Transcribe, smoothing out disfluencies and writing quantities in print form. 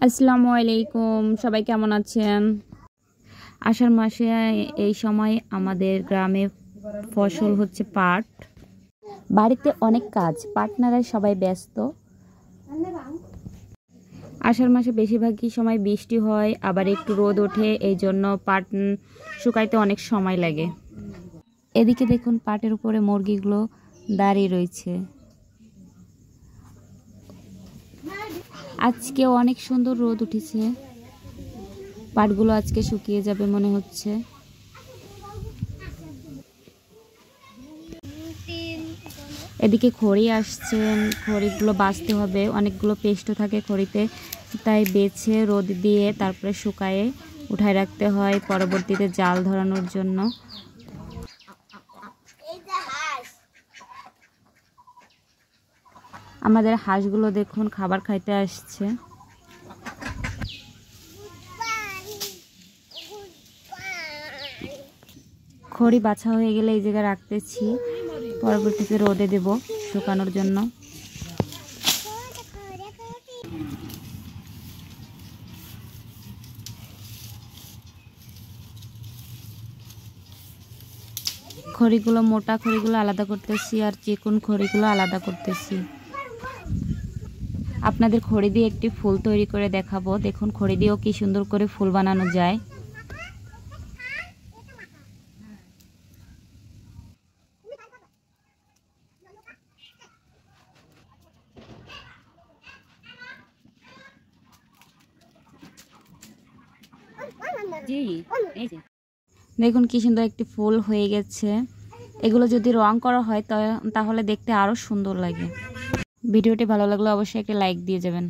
আসসালামু আলাইকুম, সবাই কেমন আছেন? আষাঢ় মাসে এই সময় আমাদের গ্রামে ফসল হচ্ছে পাট। বাড়িতে অনেক কাজ, পার্টনাররা সবাই ব্যস্ত। আষাঢ় মাসে বেশিরভাগই সময় বৃষ্টি হয়, আবার একটু রোদ ওঠে, এই জন্য পাট শুকাইতে অনেক সময় লাগে। এদিকে দেখুন পাটের উপরে মুরগিগুলো দাঁড়িয়ে রয়েছে। আজকে অনেক সুন্দর রোদ উঠেছে, পাটগুলো আজকে শুকিয়ে যাবে মনে হচ্ছে। এদিকে খড়ি আসছে, খড়িগুলো বাছতে হবে, অনেকগুলো পেস্ট থাকে খড়িতে, তাই বেছে রোদ দিয়ে তারপরে শুকায়ে উঠায় রাখতে হয় পরবর্তীতে জাল ধরানোর জন্য। আমাদের হাঁসগুলো দেখুন খাবার খাইতে আসছে। খড়ি বাছা হয়ে গেলে এই জায়গায় রাখতেছি, পরবর্তীতে রোদে দেব শুকানোর জন্য। খড়িগুলো মোটা খড়িগুলো আলাদা করতেছি আর চিকন খড়িগুলো আলাদা করতেছি। আপনাদের খড়ি দিয়ে একটি ফুল তৈরি করে দেখাবো। দেখুন খড়ি দিয়েও কি সুন্দর করে ফুল বানানো যায়। দেখুন কি সুন্দর একটি ফুল হয়ে গেছে। এগুলো যদি রং করা হয় তাহলে দেখতে আরো সুন্দর লাগে। ভিডিওটি ভালো লাগলে অবশ্যই একটা লাইক দিয়ে যাবেন।